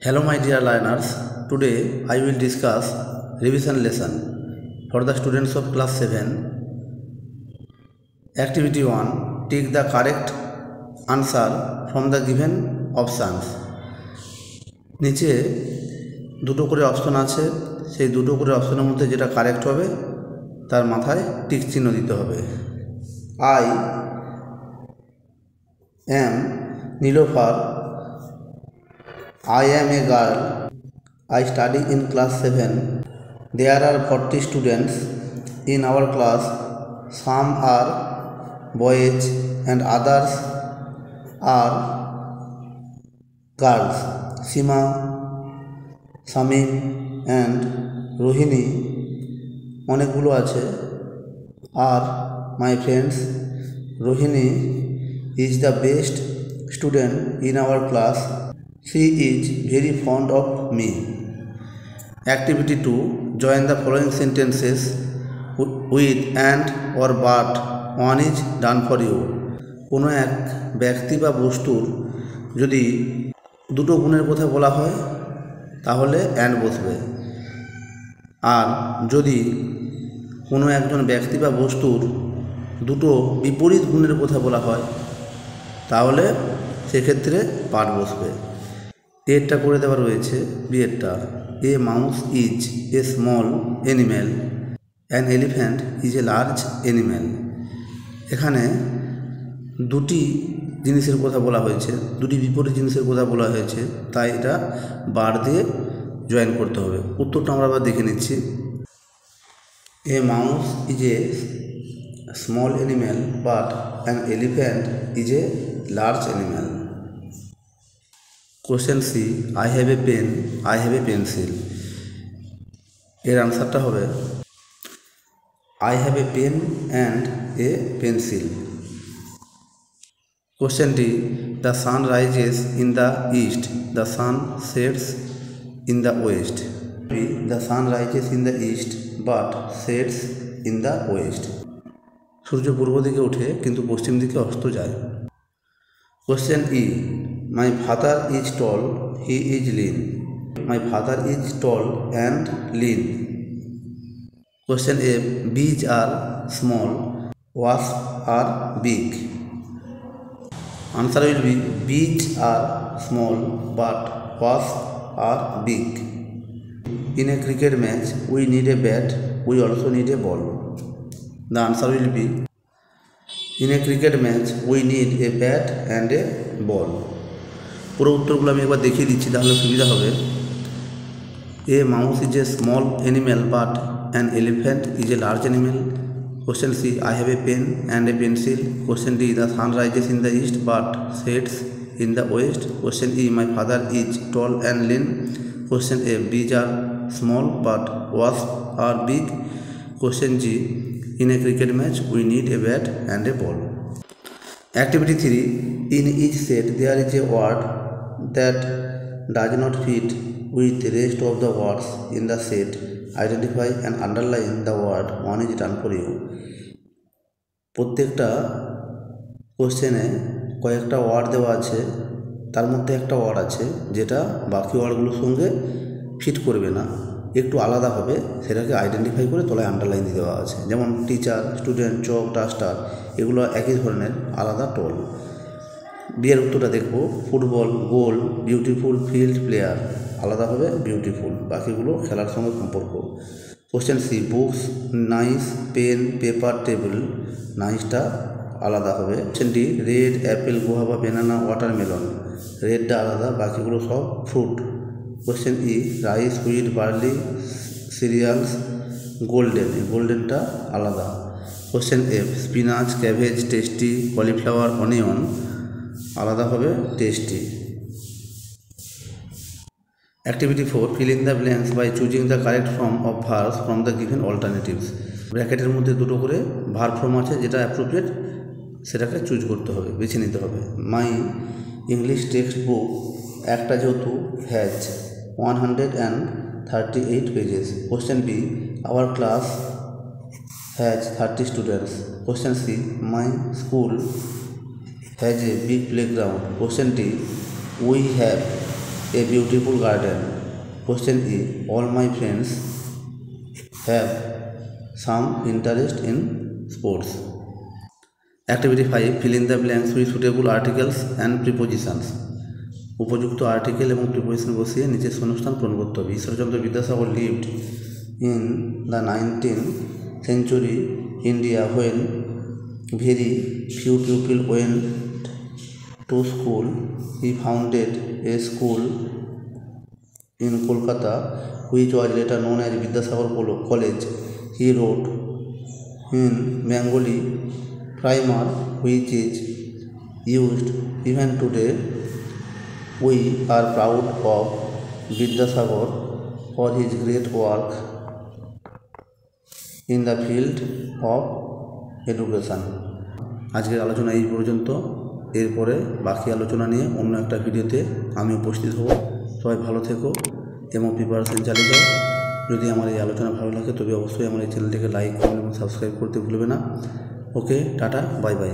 Hello my dear learners, today I will discuss revision lesson for the students of class 7. Activity 1. Take the correct answer from the given options. নিচে দুটো করে option আছে, সেই দুটো করে অপশনের মধ্যে যেটা কারেক্ট হবে তার মাথায় টিক চিহ্ন দিতে হবে। I am Nilofar. I am a girl. I study in class 7. There are 40 students in our class. Some are boys and others are girls. Sima, Samim and Rohini অনেকগুলো আছে আর my friends. Rohini is the best student in our class. She is very fond of me. Activity 2. Join the following sentences with and or but. One is done for you. কোনো এক ব্যক্তি বা বস্তুর যদি দুটো গুণের কথা বলা হয় তাহলে and বসবে, আর যদি কোনো একজন ব্যক্তি বা বস্তুর দুটো বিপরীত গুণের কথা বলা হয় তাহলে সেক্ষেত্রে পাঠ বসবে। এরটা করে দেওয়া রয়েছে, বিয়েরটা a mouse is a small animal, an elephant is a large animal. এখানে দুটি জিনিসের কথা বলা হয়েছে, দুটি বিপরীত জিনিসের কথা বলা হয়েছে, তাই এটা বার দিয়ে জয়েন করতে হবে। উত্তরটা আমরা আবার দেখে নিচ্ছি। A mouse is a small animal but an elephant is a large animal. Question C, I have a pen, I have a pencil. এর আনসারটা হবে I have a pen and a pencil. Question D, the sun rises in the east, the sun sets in the west. The sun rises in the east but sets in the west. সূর্য পূর্ব দিকে ওঠে কিন্তু পশ্চিম দিকে অস্ত যায়। Question E, my father is tall, he is lean. My father is tall and lean. Question A, bees are small, wasps are big. Answer will be bees are small but wasps are big. In a cricket match we need a bat, we also need a ball. The answer will be in a cricket match we need a bat and a ball. পুরো উত্তরগুলো আমি একবার দেখিয়ে দিচ্ছি তাহলে সুবিধা হবে। A mouse is a small animal but an elephant is a large animal. Question C, I have a pen and a pencil. Question D, the sun rises in the east but sets in the west. Question E, my father is tall and lean. Question A, bees are small but wasps are big. Question G, in a cricket match we need a bat and a ball. Activity 3. In each set there is a word that does not fit with the rest of the words in the set. Identify and underline the word. One is done for you. প্রত্যেকটা কোশ্চেনে কয়েকটা word দেওয়া আছে, তার মধ্যে একটা word আছে যেটা বাকি ওয়ার্ডগুলোর সঙ্গে ফিট করবে না, একটু আলাদা হবে, সেটাকে আইডেন্টিফাই করে তলায় আন্ডারলাইন দিয়ে দেওয়া আছে। যেমন টিচার, স্টুডেন্ট, চক, ডাস্টার, এগুলো একই ধরনের, আলাদা টোল। বিয়ের উত্তরটা দেখব, football, goal, beautiful, field, player. আলাদা হবে বিউটিফুল, বাকিগুলো খেলার সঙ্গে সম্পর্ক। Question C, books, nice, pen, paper, table. নাইসটা আলাদা হবে। Question D, red, apple, guava, banana, watermelon. রেডটা আলাদা, বাকিগুলো সব fruit. Question E, rice, wheat, barley, cereals, golden. গোল্ডেনটা আলাদা। Question F, spinach, cabbage, tasty, cauliflower, onion. আলাদা হবে tasty. Activity 4. Fill in the blanks by choosing the correct form of verbs from the given alternatives. ব্র্যাকেটের মধ্যে দুটো করে verb form আছে, যেটা অ্যাপ্রোপ্রিয়েট সেটাকে চুজ করতে হবে, বেছে নিতে হবে। মাই ইংলিশ টেক্সট বুক, একটা যেহেতু has 138 pages. Question B, our class has 30 students. Question C, my school has a big playground. Question D, we have a beautiful garden. Question E. All my friends have some interest in sports. Activity 5. Fill in the blanks with suitable articles and prepositions. উপযুক্ত article এবং preposition বসিয়ে নিচের শূন্যস্থান পূরণ করতে হবে। Ishwarchandra Vidyasagar lived in the 19th century India when very few people went to school. He founded a school in Kolkata which was later known as Vidyasagar College. He wrote in Bengali primer which is used even today. We are proud of Vidyasagar for his great work in the field of education. আজকের আলোচনা এই পর্যন্ত। এরপরে বাকি আলোচনা নিয়ে অন্য একটা ভিডিওতে আমি উপস্থিত হব। সবাই ভালো থেকো এবং প্রিপারেশন চালিয়ে যাও। যদি আমার এই আলোচনা ভালো লাগে তবে অবশ্যই আমার এই চ্যানেলটিকে লাইক কমেন্ট এবং সাবস্ক্রাইব করতে ভুলবে না। ওকে, টাটা, বাই বাই।